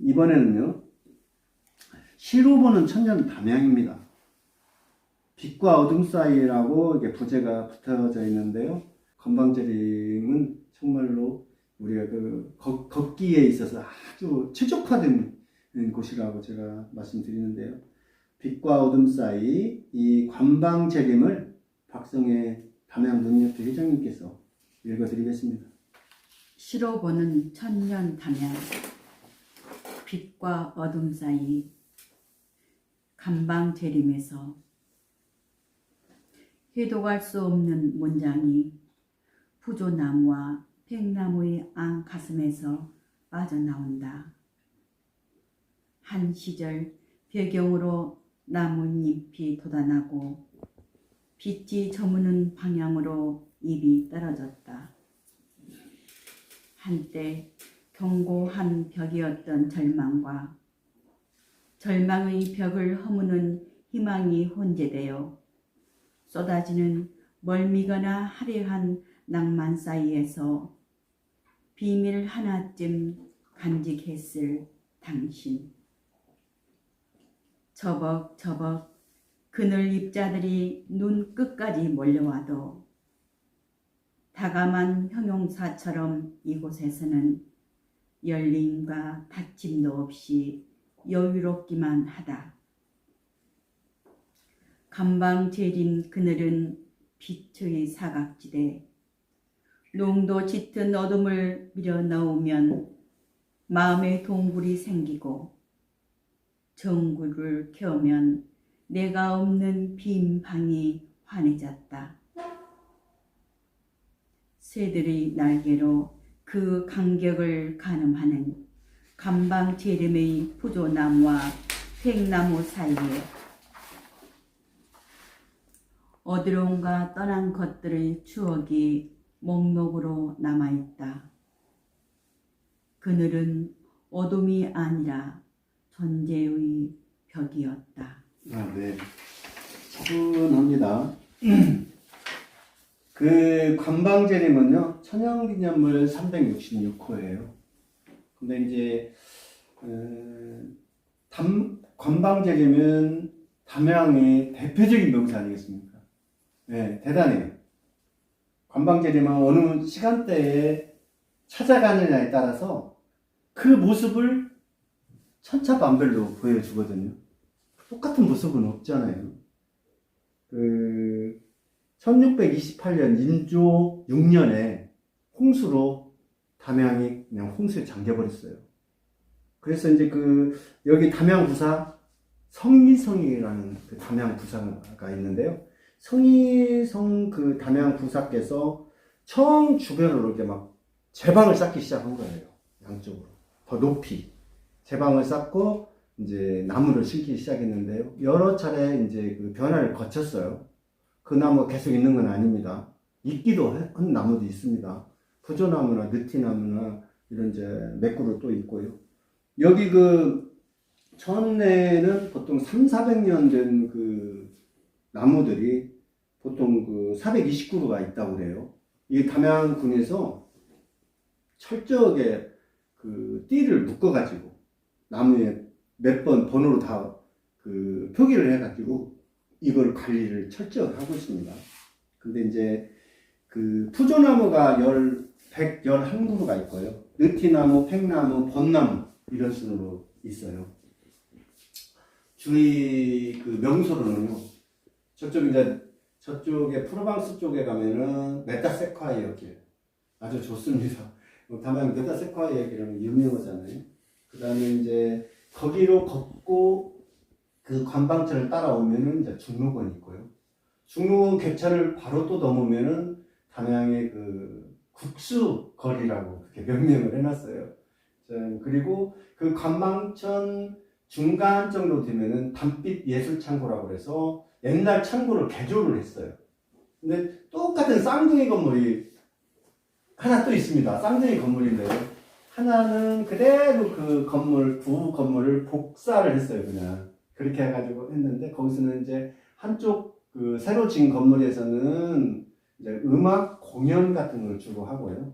이번에는요, 시로 보는 천년 담양입니다. 빛과 어둠 사이라고 이게 부제가 붙어져 있는데요. 건방지림은 정말로 우리가 그 걷기에 있어서 아주 최적화된 곳이라고 제가 말씀드리는데요. 빛과 어둠 사이 이 관방재림을 박성애 담양문협회 회장님께서 읽어드리겠습니다. 시로 보는 천년 담양. 빛과 어둠 사이 감방재림에서 해독할 수 없는 문장이 푸조나무와 팽나무의 안 가슴에서 빠져나온다. 한 시절 배경으로 나뭇잎이 돋아나고 빛이 저무는 방향으로 잎이 떨어졌다. 한때 견고한 벽이었던 절망과 절망의 벽을 허무는 희망이 혼재되어 쏟아지는 멀미거나 화려한 낭만 사이에서 비밀 하나쯤 간직했을 당신. 저벅저벅 그늘 잎자들이 눈 끝까지 몰려와도 다감한 형용사처럼 이곳에서는 열림과 닫힘도 없이 여유롭기만 하다. 감방재림 그늘은 빛의 사각지대. 농도 짙은 어둠을 밀어 넣으면 마음의 동굴이 생기고 전구를 켜면 내가 없는 빈 방이 환해졌다. 새들의 날개로 그 간격을 가늠하는 감방재림의 푸조나무와 팽나무 사이에 어디론가 떠난 것들의 추억이 목록으로 남아있다. 그늘은 어둠이 아니라 존재의 벽이었다. 네. 차분합니다. 그 관방재림은요, 천연기념물 366호예요. 근데 이제 관방재림은 담양의 대표적인 명사 아니겠습니까? 네, 대단해요. 관방재림은 어느 시간대에 찾아가느냐에 따라서 그 모습을 천차만별로 보여주거든요. 똑같은 모습은 없잖아요. 1628년 인조 6년에 홍수로 담양이 그냥 홍수에 잠겨버렸어요. 그래서 이제 여기 담양부사 성희성이라는 그 담양부사가 있는데요. 성희성 그 담양부사께서 처음 주변으로 이렇게 막 제방을 쌓기 시작한 거예요. 양쪽으로. 더 높이. 제방을 쌓고 이제 나무를 심기 시작했는데요. 여러 차례 이제 그 변화를 거쳤어요. 그 나무가 계속 있는 건 아닙니다. 있기도 한 나무도 있습니다. 푸조나무나 느티나무나 이런 이제 맥구로 또 있고요. 여기 천내는 보통 300~400년 된 그 나무들이 보통 429그루가 있다고 그래요. 이 담양군에서 철저하게 띠를 묶어가지고 나무에 몇 번 번호로 다 표기를 해가지고 이걸 관리를 철저하게 하고 있습니다. 근데 이제 푸조나무가 111그루가 있고요. 느티나무, 팽나무, 벚나무 이런 순으로 있어요. 주의 명소로는요. 저쪽에 프로방스 쪽에 가면은 메타세콰이어 길 아주 좋습니다. 담양 메타세콰이어 길은 유명하잖아요. 그 다음에 이제 거기로 걷고 그 관방천을 따라오면은 이제 중록원이 있고요. 중록원 객차를 바로 또 넘으면은 담양의 국수 거리라고 그렇게 명명을 해놨어요. 그리고 그 관방천 중간 정도 되면은 담빛 예술 창고라고 해서 옛날 창고를 개조를 했어요. 근데 똑같은 쌍둥이 건물이 하나 또 있습니다. 쌍둥이 건물인데요. 하나는 그대로 그 구우 건물을 복사를 했어요. 그냥 그렇게 해가지고 했는데, 거기서는 이제 한쪽 새로 지은 건물에서는 이제 음악 공연 같은 걸 주로 하고요.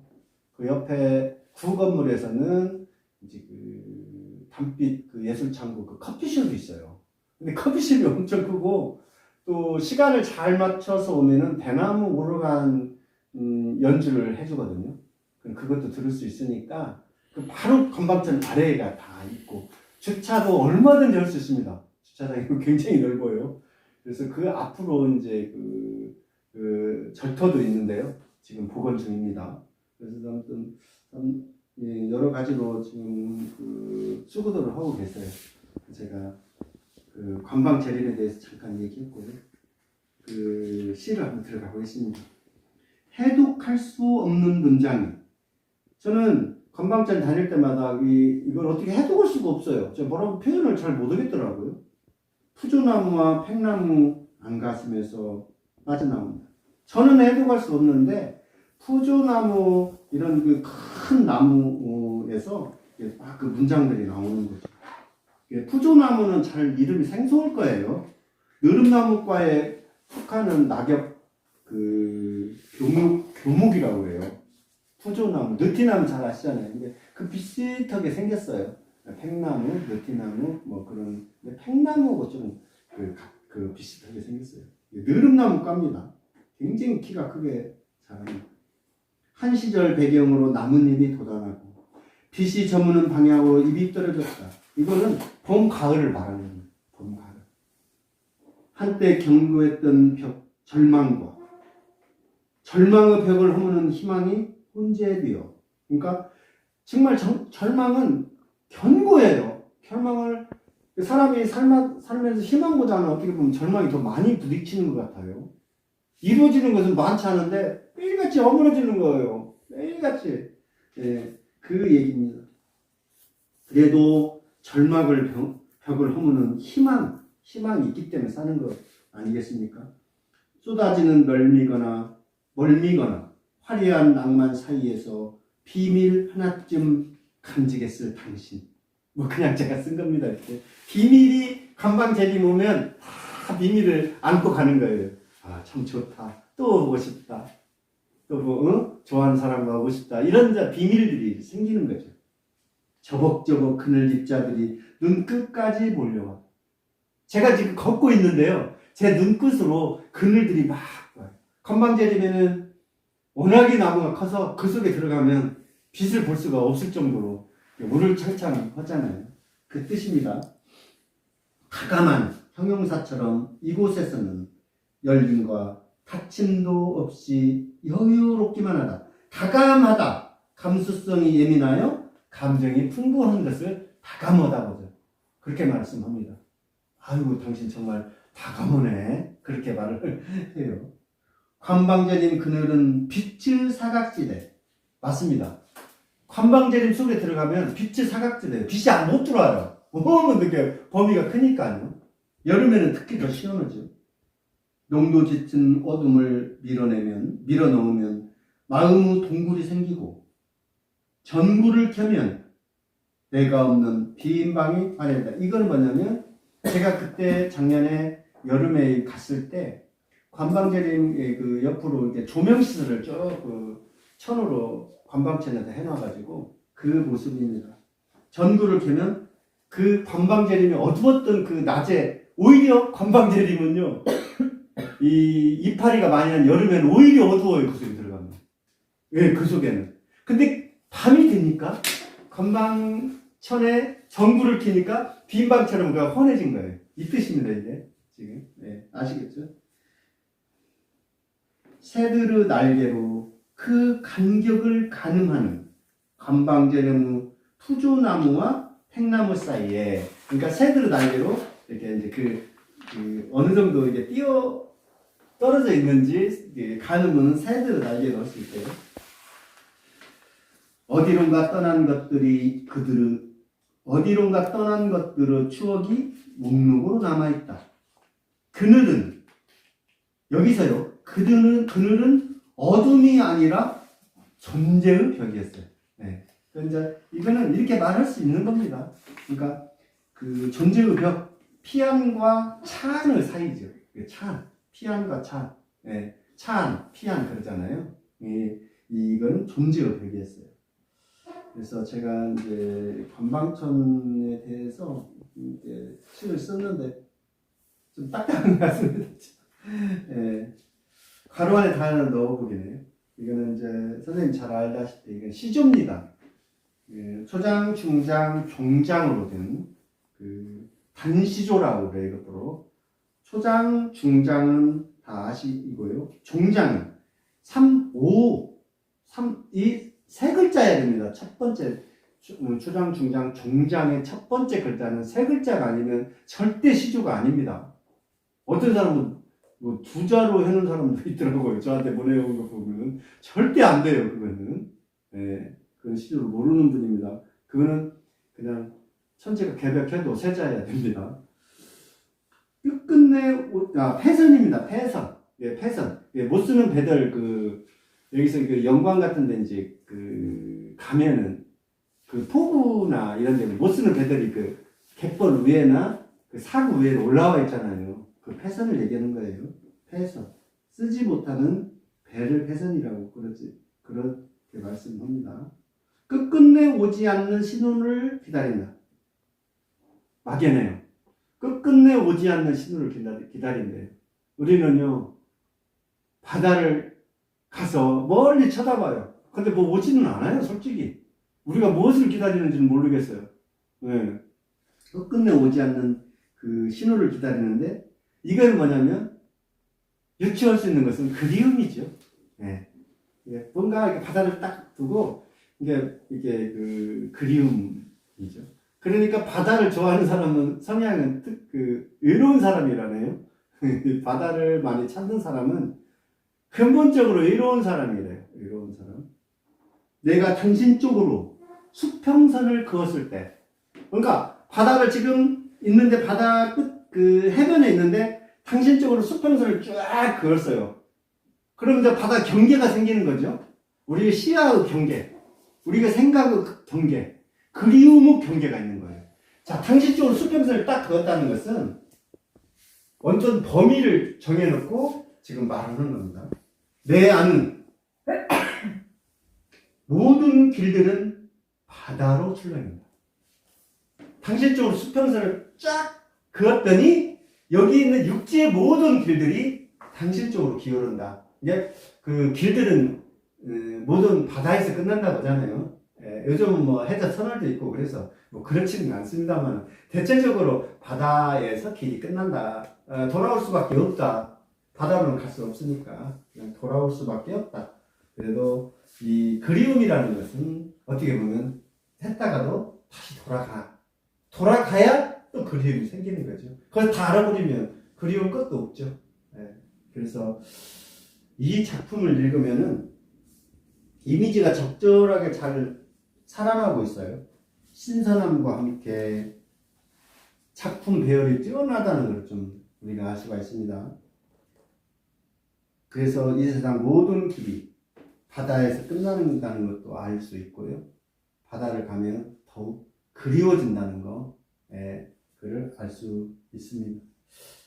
그 옆에 구 건물에서는 이제 밤빛 그 예술창고 그 커피숍이 있어요. 근데 커피숍이 엄청 크고 또 시간을 잘 맞춰서 오면은 대나무 오르간 연주를 해주거든요. 그럼 그것도 들을 수 있으니까 그 바로 건방천 아래가 다 있고 주차도 얼마든지 할 수 있습니다. 주차장이 굉장히 넓어요. 그래서 그 앞으로 이제 그 절터도 있는데요. 지금 복원 중입니다. 그래서 아무튼 예, 여러 가지로 지금 그 수고도를 하고 계세요. 제가 그 관방 재림에 대해서 잠깐 얘기했고요. 그 시를 한번 들어가 보겠습니다. 해독할 수 없는 문장이. 저는 건방전 다닐 때마다 이걸 어떻게 해독할 수가 없어요. 제가 뭐라고 표현을 잘 못하겠더라고요. 푸조나무와 팽나무 안가슴에서 빠져나온다. 저는 해독할 수 없는데 푸조나무 이런 그 큰 나무에서 막 그 문장들이 나오는 거죠. 푸조나무는 잘 이름이 생소할 거예요. 느릅나무과에 속하는 낙엽 그 교목이라고 해요. 푸조나무, 느티나무 잘 아시잖아요. 근데 그 비슷하게 생겼어요. 팽나무, 느티나무, 뭐 그런, 팽나무하고 좀 그 비슷하게 생겼어요. 느릅나무과입니다. 굉장히 키가 크게 자랍니다. 한 시절 배경으로 나뭇잎이 돋아나고 빛이 저무는 방향으로 잎이 떨어졌다. 이거는 봄, 가을을 말하는 거예요. 봄, 가을. 한때 경고했던 벽, 절망과 절망의 벽을 허무는 희망이 혼재되어. 그러니까 정말 절망은 견고해요. 절망을 사람이 살면서 희망보다는 어떻게 보면 절망이 더 많이 부딪히는 것 같아요. 이루어지는 것은 많지 않은데 매일같이 어그러지는 거예요. 매일같이. 예, 그 얘기입니다. 그래도 벽을 허무는 희망이 있기 때문에 사는 것 아니겠습니까? 쏟아지는 멀미거나 화려한 낭만 사이에서 비밀 하나쯤 간직했을 당신. 뭐 그냥 제가 쓴 겁니다. 이렇게. 비밀이 관방 재림 오면 다 비밀을 안고 가는 거예요. 아, 참 좋다. 또 오고 싶다. 또 뭐, 좋아하는 사람과 오고 싶다. 이런 비밀들이 생기는 거죠. 저벅저벅 그늘 입자들이 눈끝까지 몰려와. 제가 지금 걷고 있는데요. 제 눈끝으로 그늘들이 막 와요. 건방재림에는 워낙에 나무가 커서 그 속에 들어가면 빛을 볼 수가 없을 정도로 우르창창 하잖아요. 그 뜻입니다. 다감한 형용사처럼 이곳에서는 열림과 닫힘도 없이 여유롭기만 하다. 다감하다. 감수성이 예민하여 감정이 풍부한 것을 다감하다 보죠. 그렇게 말씀합니다. 아이고 당신 정말 다감하네. 그렇게 말을 해요. 관방재림 그늘은 빛의 사각지대. 맞습니다. 관방재림 속에 들어가면 빛의 사각지대예요. 빛이 못 들어와요. 너무 그게 범위가 크니까요. 여름에는 특히 더 시원하죠. 농도 짙은 어둠을 밀어넣으면 마음의 동굴이 생기고 전구를 켜면 내가 없는 빈 방이 마련이다. 이건 뭐냐면 제가 그때 작년에 여름에 갔을 때 관방재림 그 옆으로 이렇게 조명시설을 쭉 그 천으로 관방천에다 해놔가지고 그 모습입니다. 전구를 켜면 그 관방재림이 어두웠던 그 낮에 오히려 관방재림은요 이 이파리가 많이 난 여름에는 오히려 어두워요. 그 속에 들어가면. 예, 그 속에는. 근데 밤이 되니까 관방천에 전구를 켜니까 빈방처럼 그가 환해진 거예요. 이 뜻입니다. 이게 지금 아시겠죠? 새들의 날개로 그 간격을 가늠하는 관방재림 푸조나무와 팽나무 사이에, 그러니까 새들의 날개로 이렇게 이제 그 어느 정도 이게 떨어져 있는지 가늠은 새들의 날개로 할 수 있대요. 어디론가 떠난 것들의 추억이 목록으로 남아있다. 그늘은 여기서요. 그늘은 어둠이 아니라 존재의 벽이었어요. 네. 그러니까 이거는 이렇게 말할 수 있는 겁니다. 그러니까 그 존재의 벽, 피안과 차안의 사이죠. 피안과 차, 피안 그러잖아요. 이건 존재의 벽이었어요. 그래서 제가 이제 건방천에 대해서 이제 시를 썼는데 좀 딱딱한 것 같습니다. 예. 가로 안에 다 하나 넣어보긴 해요. 이거는 이제 선생님 잘 알다시피 이건 시조입니다. 예, 초장, 중장, 종장으로 된 그 단시조라고 그래요. 이것도 초장, 중장은 다 아시고요. 종장은 3, 5, 3, 이 세 글자여야 됩니다. 첫 번째 초장, 중장, 종장의 첫 번째 글자는 세 글자가 아니면 절대 시조가 아닙니다. 어떤 사람은 뭐 두 자로 해놓은 사람도 있더라고요. 저한테 보내온 거 보면은 절대 안 돼요. 그거는 그건 시조를 모르는 분입니다. 그거는 그냥 천체가 개벽해도 세 자여야 됩니다. 끝끝내 패선입니다. 패선. 예, 패선. 예, 못 쓰는 배들 여기서 그 영광 같은 데 이제 가면은 그 포구나 이런 데는 못 쓰는 배들이 그 갯벌 위에나 그 사구 위에 올라와 있잖아요. 그 패선을 얘기하는 거예요. 패선. 쓰지 못하는 배를 패선이라고 그렇게 말씀합니다. 끝끝내 오지 않는 신호를 기다린다. 막연해요. 끝끝내 오지 않는 신호를 기다린대요. 우리는요, 바다를 가서 멀리 쳐다봐요. 근데 뭐 오지는 않아요, 솔직히. 우리가 무엇을 기다리는지는 모르겠어요. 네. 끝끝내 오지 않는 그 신호를 기다리는데, 이건 뭐냐면, 유추할 수 있는 것은 그리움이죠. 네. 뭔가 이렇게 바다를 딱 두고, 이게 그 그리움이죠. 그러니까 바다를 좋아하는 사람은 성향은 외로운 사람이라네요. 바다를 많이 찾는 사람은 근본적으로 외로운 사람이래요. 외로운 사람. 내가 당신 쪽으로 수평선을 그었을 때, 그러니까 바다를 지금 있는데 바다 끝 해변에 있는데 당신 쪽으로 수평선을 쫙 그었어요. 그럼 이제 바다 경계가 생기는 거죠. 우리의 시야의 경계, 우리가 생각의 경계, 그리움의 경계가 있는 거예요. 자, 당신 쪽으로 수평선을 딱 그었다는 것은 완전 범위를 정해놓고 지금 말하는 겁니다. 내 아는 모든 길들은 바다로 출렁입니다. 당신 쪽으로 수평선을 쫙 그었더니 여기 있는 육지의 모든 길들이 당신 쪽으로 기울은다. 이게 그 길들은 모든 바다에서 끝난다고 하잖아요. 요즘은 뭐 해저 터널도 있고 그래서 뭐 그렇지는 않습니다만 대체적으로 바다에서 길이 끝난다. 돌아올 수밖에 없다. 바다로는 갈 수 없으니까 그냥 돌아올 수밖에 없다. 그래도 이 그리움이라는 것은 어떻게 보면 했다가도 다시 돌아가야 또 그리움이 생기는 거죠. 그걸 다 알아버리면 그리움 끝도 없죠. 그래서 이 작품을 읽으면은 이미지가 적절하게 잘 살아나고 있어요. 신선함과 함께 작품 배열이 뛰어나다는 걸 좀 우리가 알 수가 있습니다. 그래서 이 세상 모든 길이 바다에서 끝나는다는 것도 알 수 있고요. 바다를 가면 더욱 그리워진다는 거, 그를 알 수 있습니다.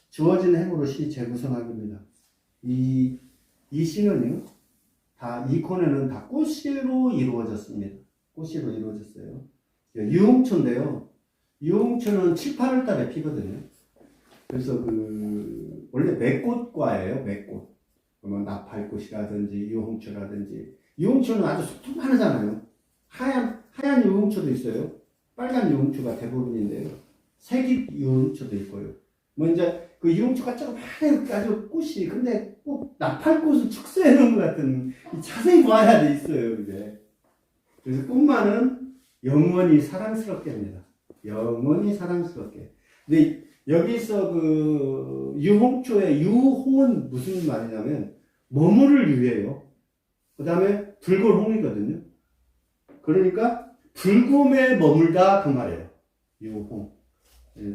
주어진 행으로 시 재구성하기입니다. 이 시는요, 이 코너는 다 꽃시로 이루어졌습니다. 꽃시로 이루어졌어요. 유홍초인데요. 유홍초는 7, 8월 달에 피거든요. 그래서 원래 매꽃과예요, 매꽃. 뭐 나팔꽃이라든지 유홍초라든지. 유홍초는 아주 속도 많으잖아요. 하얀 유홍초도 있어요. 빨간 유홍초가 대부분인데요. 색이 유홍초도 있고요. 뭐 이제 그 유홍초가 조그마한 아주 꽃이, 근데 꼭 나팔꽃을 축소해 놓은 것 같은, 자세히 봐야 돼 있어요, 그게. 그래서 꽃만은 영원히 사랑스럽게 합니다. 영원히 사랑스럽게. 근데 여기서 유홍초의 유홍은 무슨 말이냐면, 머무를 유예요. 그 다음에 붉은홍이거든요. 그러니까, 붉음에 머물다 그 말이에요. 유홍.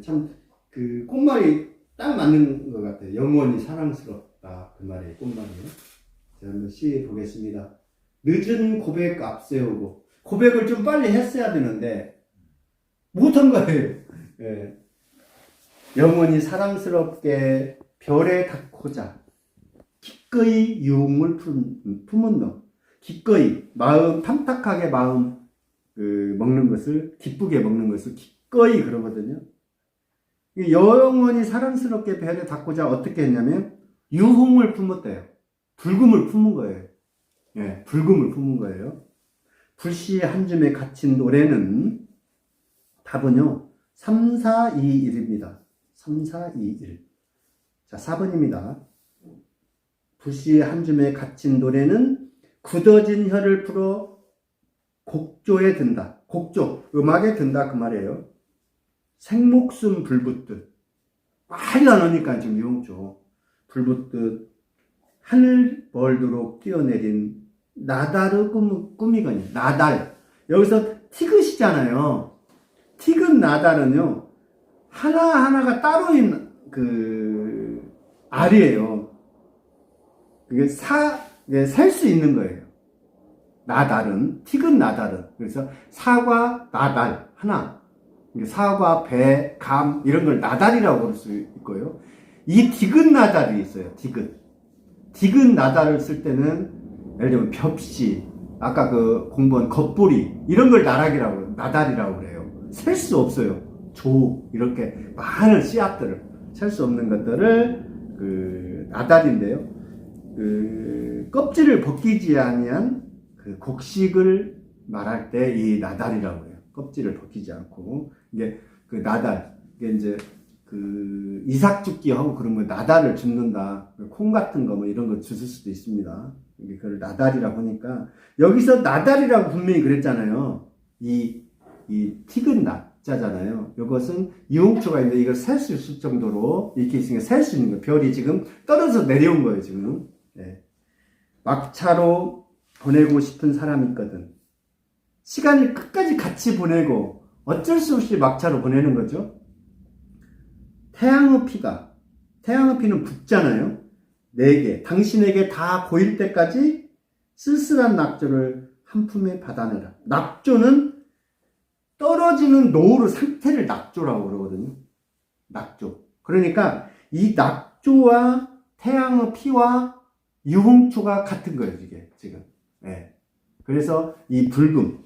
참, 꽃말이 딱 맞는 것 같아요. 영원히 사랑스럽다. 그 말이에요. 꽃말이에요. 자, 한번 시 보겠습니다. 늦은 고백 앞세우고, 고백을 좀 빨리 했어야 되는데, 못한 거예요. 영원히 사랑스럽게 별에 닿고자, 기꺼이 유흥을 품은 너. 기꺼이, 탐탁하게 마음 먹는 것을, 기쁘게 먹는 것을 기꺼이 그러거든요. 영원히 사랑스럽게 배를 닦고자 어떻게 했냐면, 유흥을 품었대요. 불금을 품은 거예요. 예, 불금을 품은 거예요. 불시에 한 줌에 갇힌 노래는, 답은요, 3, 4, 2, 1입니다. 3, 4, 2, 1. 자, 4번입니다. 불시에 한 줌에 갇힌 노래는 굳어진 혀를 풀어 곡조에 든다. 곡조, 음악에 든다 그 말이에요. 생목숨 불붙듯. 빨리 안 오니까 지금 유흥조. 불붙듯 하늘 벌도록 뛰어내린 나달의 꿈이거든요. 나달. 여기서 티귿이잖아요. 티귿 나달은요, 하나하나가 따로 있는 알이에요. 그게 셀 수 있는 거예요. 나달은, 티귿 나달은. 그래서 사과, 나달, 하나. 사과, 배, 감, 이런 걸 나달이라고 부를 수 있고요. 이 디귿 나달이 있어요. 디귿 나달을 쓸 때는, 예를 들면 벽시, 아까 공부한 겉보리, 이런 걸 나달이라고 그래요. 셀 수 없어요. 이렇게 많은 씨앗들을, 셀 수 없는 것들을, 나달인데요. 껍질을 벗기지 아니한 곡식을 말할 때 이 나달이라고 해요. 껍질을 벗기지 않고. 이게 나달, 이게 이제 이삭 죽기 하고 그런 거 나달을 줍는다. 콩 같은 거 이런 거 주실 수도 있습니다. 그걸 나달이라고 하니까, 여기서 나달이라고 분명히 그랬잖아요. 이 티귿 나자잖아요. 이것은 유흥초가 있는데 이걸 셀 수 있을 정도로 이렇게 있으니까 셀 수 있는 거예요. 별이 지금 떨어져 내려온 거예요, 지금. 네. 막차로 보내고 싶은 사람이 있거든. 시간을 끝까지 같이 보내고 어쩔 수 없이 막차로 보내는 거죠. 태양의 피는 붓잖아요. 4개. 당신에게 다 고일 때까지 쓸쓸한 낙조를 한 품에 받아내라. 낙조는 떨어지는 노루 상태를 낙조라고 그러거든요. 낙조. 그러니까 이 낙조와 태양의 피와 유흥초가 같은 거예요, 이게 지금. 네. 그래서 이 불금,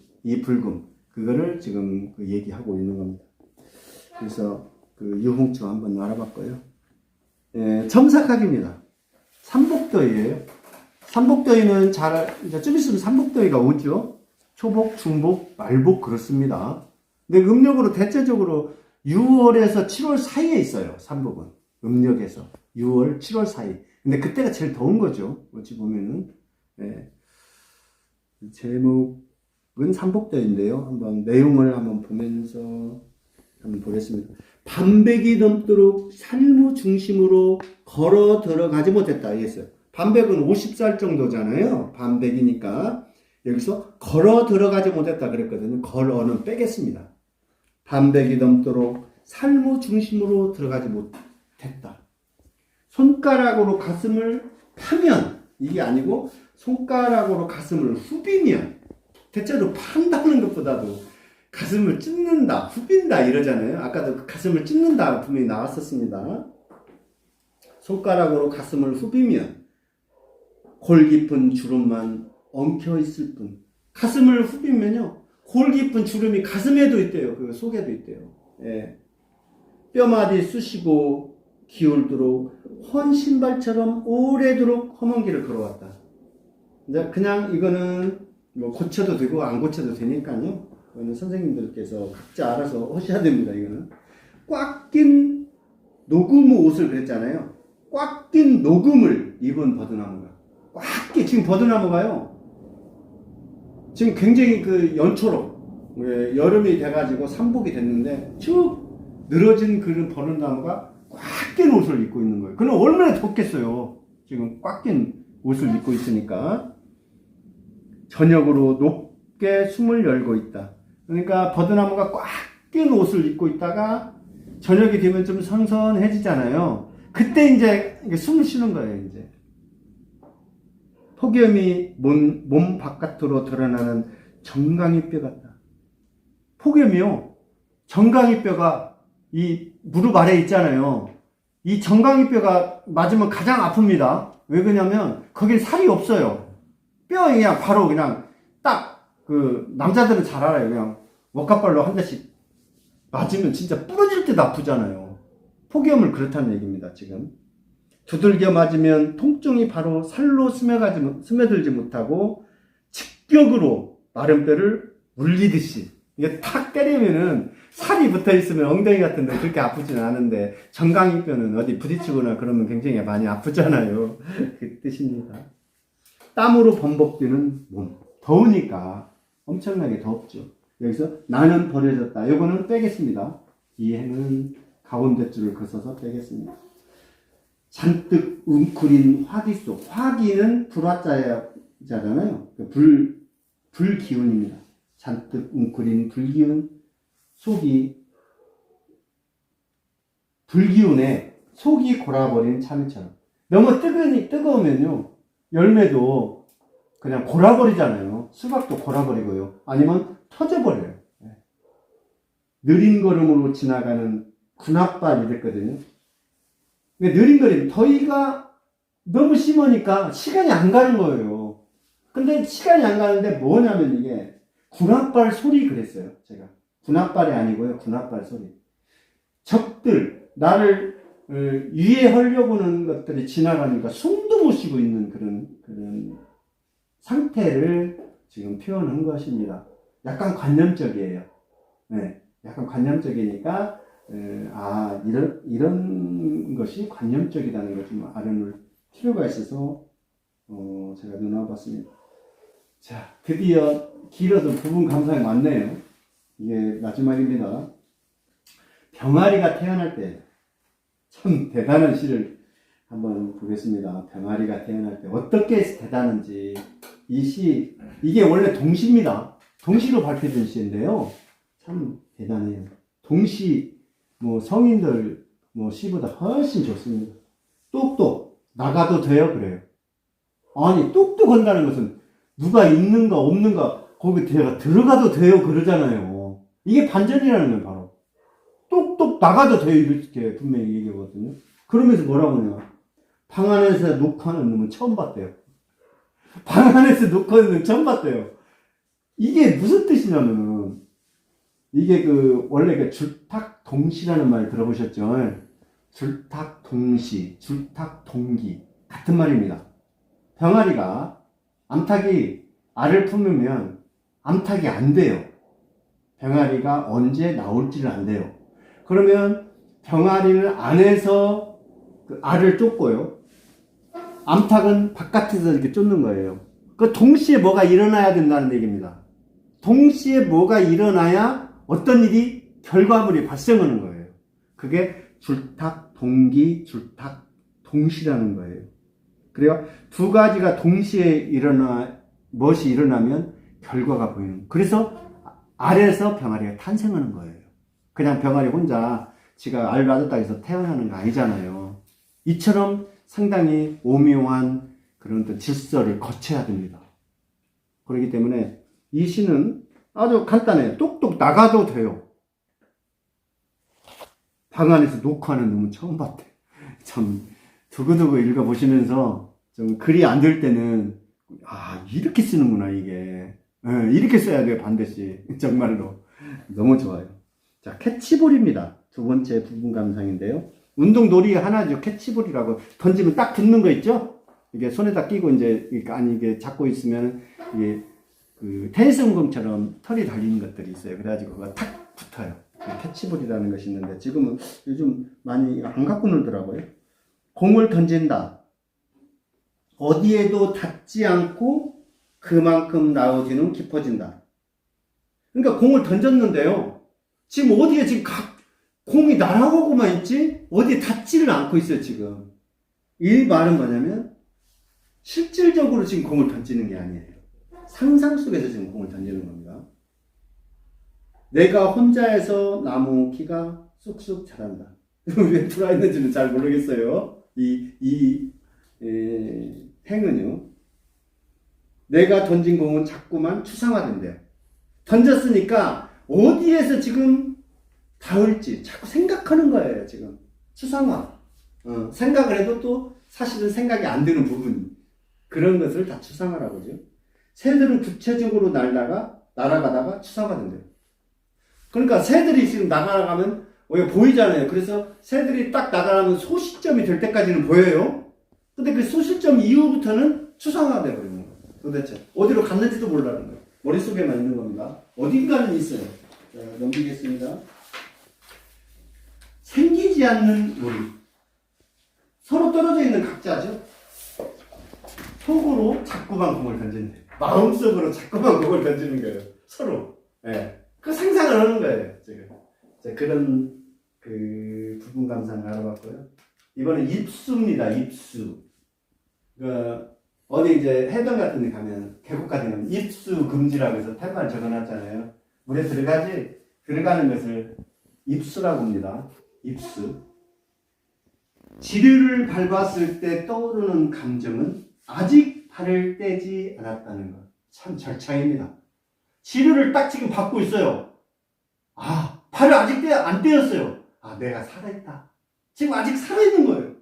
그거를 지금 얘기하고 있는 겁니다. 그래서 유흥초 한번 알아봤고요. 예, 첨삭학입니다. 삼복더위예요. 삼복더위는 이제 좀 있으면 삼복더위가 오죠. 초복, 중복, 말복 그렇습니다. 근데 음력으로 대체적으로 6월에서 7월 사이에 있어요. 삼복은. 음력에서 6월, 7월 사이. 근데 그때가 제일 더운 거죠. 어찌 보면은. 예. 제목은 삼복더위인데요. 한번 내용을 한번 보면서 한번 보겠습니다. 반백이 넘도록 삶의 중심으로 걸어 들어가지 못했다. 이랬어요. 반백은 50살 정도잖아요. 반백이니까. 여기서 걸어 들어가지 못했다 그랬거든요. 걸어는 빼겠습니다. 반백이 넘도록 삶의 중심으로 들어가지 못했다. 손가락으로 가슴을 파면, 이게 아니고 손가락으로 가슴을 후비면, 대체로 판다는 것보다도 가슴을 찢는다, 후빈다 이러잖아요. 아까도 가슴을 찢는다 분명히 나왔었습니다. 손가락으로 가슴을 후비면 골 깊은 주름만 엉켜 있을 뿐. 가슴을 후비면요, 골 깊은 주름이 가슴에도 있대요. 그 속에도 있대요. 예. 뼈마디 쑤시고 기울도록 헌 신발처럼 오래도록 험한 길을 걸어왔다. 그냥 이거는 뭐 고쳐도 되고 안 고쳐도 되니까요. 이거는 선생님들께서 각자 알아서 하셔야 됩니다. 이거는 꽉 낀 녹음 옷을 그랬잖아요. 꽉 낀 녹음을 입은 버드나무가, 꽉 끼, 지금 버드나무가요, 지금 굉장히 연초록, 여름이 돼가지고 삼복이 됐는데 쭉 늘어진 그런 버드나무가 꽉 낀 옷을 입고 있는 거예요. 그럼 얼마나 덥겠어요. 지금 꽉 낀 옷을 입고 있으니까. 저녁으로 높게 숨을 열고 있다. 그러니까 버드나무가 꽉 낀 옷을 입고 있다가 저녁이 되면 좀 선선해지잖아요. 그때 이제 숨을 쉬는 거예요. 이제 폭염이 몸 바깥으로 드러나는 정강이 뼈 같다. 폭염이요, 정강이 뼈가 이 무릎 아래에 있잖아요. 이 정강이 뼈가 맞으면 가장 아픕니다. 왜 그러냐면 거긴 살이 없어요. 뼈 그냥 바로 그냥 딱 그 남자들은 잘 알아요. 그냥 워카발로 한 대씩 맞으면 진짜 부러질 듯 아프잖아요. 폭염을 그렇다는 얘기입니다. 지금 두들겨 맞으면 통증이 바로 살로 스며들지 못하고 직격으로 마른 뼈를 물리듯이 이게 탁 때리면은 살이 붙어 있으면 엉덩이 같은데 그렇게 아프지는 않은데 정강이 뼈는 어디 부딪히거나 그러면 굉장히 많이 아프잖아요. 그 뜻입니다. 땀으로 범벅되는 몸. 더우니까 엄청나게 덥죠. 여기서 나는 버려졌다. 요거는 빼겠습니다. 뒤에는 가운데 줄을 그어서 빼겠습니다. 잔뜩 웅크린 화기 속. 화기는 불화자잖아요. 불기운입니다. 잔뜩 웅크린 불기운 속이 불기운에 속이 골아버린 참이처럼. 너무 뜨거우면요 열매도 그냥 골아버리잖아요. 수박도 골아버리고요. 아니면 터져버려요. 느린 걸음으로 지나가는 군합발이 됐거든요. 느린 걸음, 더위가 너무 심하니까 시간이 안 가는 거예요. 근데 시간이 안 가는데 뭐냐면 이게 군합발 소리 그랬어요. 제가. 군합발이 아니고요. 군합발 소리. 적들, 나를 유해하려고 하는 것들이 지나가니까 숨도 못 쉬고 있는 그런 상태를 지금 표현한 것입니다. 약간 관념적이에요. 네, 약간 관념적이니까 이런 것이 관념적이라는 걸 좀 알아놓을 필요가 있어서 제가 넣어봤습니다. 자, 드디어 길어서 부분 감상이 왔네요. 이게 마지막입니다. 병아리가 태어날 때 참 대단한 시를 한번 보겠습니다. 병아리가 태어날 때 어떻게 대단한지. 이 시, 이게 원래 동시입니다. 동시로 발표된 시인데요. 참 대단해요. 동시, 성인들, 시보다 훨씬 좋습니다. 똑똑, 나가도 돼요? 그래요. 아니, 똑똑 한다는 것은 누가 있는가, 없는가, 거기 들어가도 돼요? 그러잖아요. 이게 반전이라는 거예요, 바로. 똑똑 나가도 돼요? 이렇게 분명히 얘기하거든요. 그러면서 뭐라고 하냐. 방 안에서 녹화하는 놈은 처음 봤대요. 방 안에서 녹화하는 놈은 처음 봤대요. 이게 무슨 뜻이냐면은, 이게 원래 줄탁동시라는 말 들어보셨죠? 줄탁동시, 줄탁동기. 같은 말입니다. 병아리가 암탉이 알을 품으면 암탉이 안 돼요. 병아리가 언제 나올지를 안 돼요. 그러면 병아리는 안에서 그 알을 쫓고요. 암탉은 바깥에서 이렇게 쫓는 거예요. 그 동시에 뭐가 일어나야 된다는 얘기입니다. 동시에 뭐가 일어나야 어떤 일이 결과물이 발생하는 거예요. 그게 줄탁동기, 줄탁동시라는 거예요. 그래요. 두 가지가 동시에 무엇이 일어나면 결과가 보이는. 그래서 알에서 병아리가 탄생하는 거예요. 그냥 병아리 혼자 지가 알 낳았다 해서 태어나는 거 아니잖아요. 이처럼 상당히 오묘한 그런 질서를 거쳐야 됩니다. 그렇기 때문에 이 시는 아주 간단해요. 똑똑 나가도 돼요. 방 안에서 녹화하는 놈은 처음 봤대. 참 두고두고 읽어보시면서 좀 글이 안 될 때는 이렇게 쓰는구나 이게. 이렇게 써야 돼요 반드시. 정말로 너무 좋아요. 자, 캐치볼입니다. 두 번째 부분 감상인데요. 운동놀이 하나죠. 캐치볼이라고 던지면 딱 붙는 거 있죠? 이게 손에다 끼고 이게 잡고 있으면 이게 테니스 공처럼 털이 달리는 것들이 있어요. 그래가지고 그거 탁 붙어요. 캐치볼이라는 것이 있는데 지금은 요즘 많이 안 갖고 놀더라고요. 공을 던진다. 어디에도 닿지 않고 그만큼 나오지는 깊어진다. 그러니까 공을 던졌는데요. 지금 어디에 공이 날아가고만 있지? 어디에 닿지를 않고 있어요, 지금. 이 말은 뭐냐면, 실질적으로 지금 공을 던지는 게 아니에요. 상상 속에서 지금 공을 던지는 겁니다. 내가 혼자해서 나무 키가 쑥쑥 자란다. 왜 들어있는지는 잘 모르겠어요. 행은요. 내가 던진 공은 자꾸만 추상화된대요. 던졌으니까 어디에서 지금 닿을지 자꾸 생각하는 거예요, 지금. 추상화. 생각을 해도 또 사실은 생각이 안 드는 부분. 그런 것을 다 추상화라고 하죠. 새들은 구체적으로 날다가 날아가다가 추사가 된대요. 그러니까 새들이 지금 날아가면 보이잖아요. 그래서 새들이 딱 날아가면 소시점이 될 때까지는 보여요. 근데 그 소시점 이후부터는 추상화가 돼버리는 거예요. 도대체 어디로 갔는지도 모르라는 거예요. 머릿속에만 있는 겁니다. 어딘가는 있어요. 자, 넘기겠습니다. 생기지 않는 우리. 서로 떨어져 있는 각자죠. 속으로 자꾸만 공을 던진대. 마음속으로 자꾸만 공을 던지는 거예요. 서로. 예. 그 상상을 하는 거예요. 지금. 자, 그런 그 부분 감상을 알아봤고요. 이번엔 입수입니다. 입수. 그 어디 이제 해변 같은 데 가면, 계곡 같은 데 가면 입수 금지라고 해서 팻말 적어놨잖아요. 물에 들어가는 것을 입수라고 합니다. 입수. 지류를 밟았을 때 떠오르는 감정은 아직 발을 떼지 않았다는 것. 참 절차입니다. 지류를 딱 지금 밟고 있어요. 아, 발을 아직 안 떼었어요. 아, 내가 살아있다. 지금 아직 살아있는 거예요.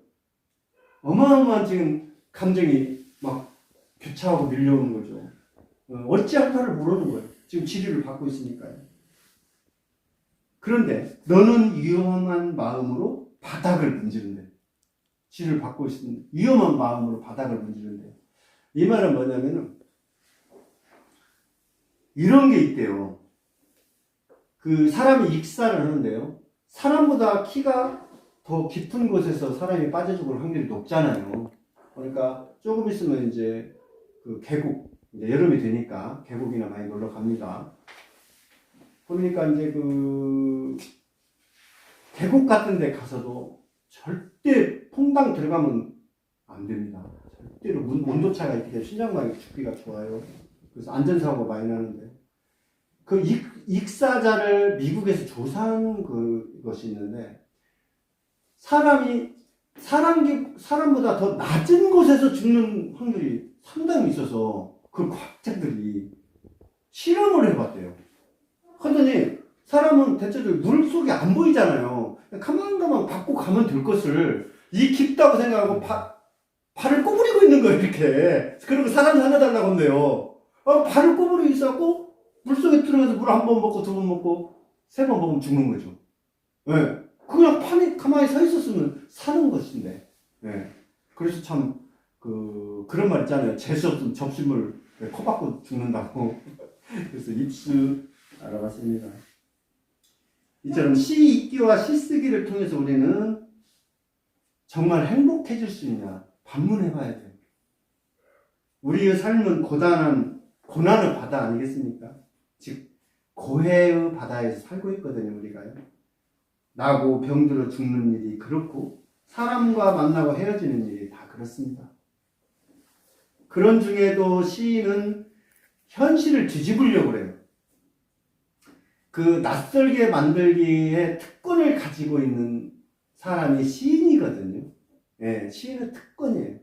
어마어마한 지금 감정이 막 교차하고 밀려오는 거죠. 어찌할까를 모르는 거예요. 지금 지류를 밟고 있으니까요. 그런데 너는 위험한 마음으로 바닥을 문지른대. 지를 받고 있는 위험한 마음으로 바닥을 문지른대. 이 말은 뭐냐면은 이런 게 있대요. 그 사람이 익사를 하는데요. 사람보다 키가 더 깊은 곳에서 사람이 빠져 죽을 확률이 높잖아요. 그러니까 조금 있으면 이제 그 계곡, 이제 여름이 되니까 계곡이나 많이 놀러 갑니다. 그러니까 이제 그 계곡 같은 데 가서도 절대 퐁당 들어가면 안 됩니다. 절대로 온도 차가 있기 때문에 심장마비 죽기가 좋아요. 그래서 안전사고가 많이 나는데. 그 익사자를 미국에서 조사한 그것이 있는데, 사람보다 더 낮은 곳에서 죽는 확률이 상당히 있어서 그 과학자들이 실험을 해봤대요. 그러더니 사람은 대체적으로 물 속에 안 보이잖아요. 가만 받고 가면 될 것을 이 깊다고 생각하고 발을 꼬부리고 있는 거예요, 이렇게. 그리고 사람 살려달라고 한대요. 발을 꼬부리고 있어갖고 물속에 들어가서 물 한 번 먹고 두 번 먹고 세 번 먹으면 죽는 거죠. 네. 그냥 가만히 서 있었으면 사는 것인데. 네. 그래서 참, 그런 말 있잖아요. 재수 없으면 접시물 코 박고 죽는다고. 그래서 입수 알아봤습니다. 이처럼 시 읽기와 시 쓰기를 통해서 우리는 정말 행복해질 수 있냐 반문해 봐야 돼요. 우리의 삶은 고난의 바다 아니겠습니까? 즉 고해의 바다에서 살고 있거든요. 우리가요. 나고 병들어 죽는 일이 그렇고 사람과 만나고 헤어지는 일이 다 그렇습니다. 그런 중에도 시인은 현실을 뒤집으려고 그래요. 그 낯설게 만들기에 특권을 가지고 있는 사람이 시인이거든요. 예, 시인은 특권이에요.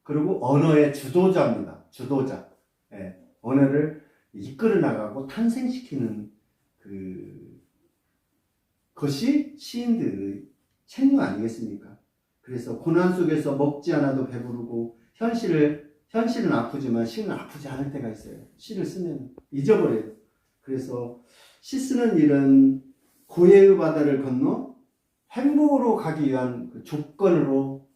그리고 언어의 주도자입니다. 주도자. 예, 언어를 이끌어 나가고 탄생시키는 것이 시인들의 책무 아니겠습니까? 그래서 고난 속에서 먹지 않아도 배부르고 현실은 아프지만 시는 아프지 않을 때가 있어요. 시를 쓰면 잊어버려요. 그래서 시 쓰는 일은 고해의 바다를 건너 행복으로 가기 위한 그 조건으로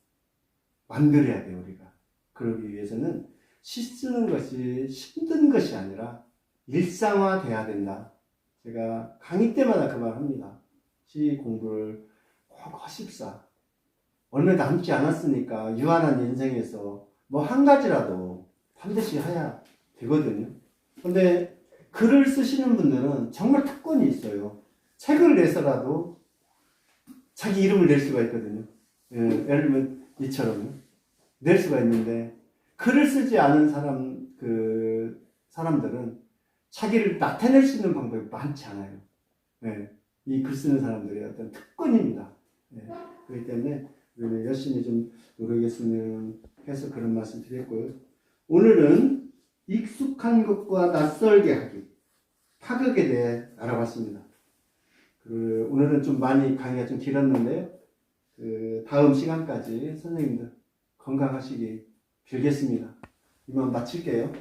만들어야 돼요, 우리가. 그러기 위해서는 시 쓰는 것이 힘든 것이 아니라 일상화돼야 된다. 제가 강의 때마다 그 말 합니다. 시 공부를 꼭 하십사. 얼마 남지 않았으니까 유한한 인생에서 뭐 한 가지라도 반드시 해야 되거든요. 근데 글을 쓰시는 분들은 정말 특권이 있어요. 책을 내서라도 자기 이름을 낼 수가 있거든요. 예를 들면 이처럼 낼 수가 있는데 글을 쓰지 않은 사람들은 자기를 나타낼 수 있는 방법이 많지 않아요. 예, 이 글 쓰는 사람들의 어떤 특권입니다. 예, 그렇기 때문에 우리는 열심히 좀 노력했으면 해서 그런 말씀 드렸고요. 오늘은 익숙한 것과 낯설게 하기, 파격에 대해 알아봤습니다. 오늘은 좀 많이 강의가 좀 길었는데요. 다음 시간까지 선생님들 건강하시기 빌겠습니다. 이만 마칠게요.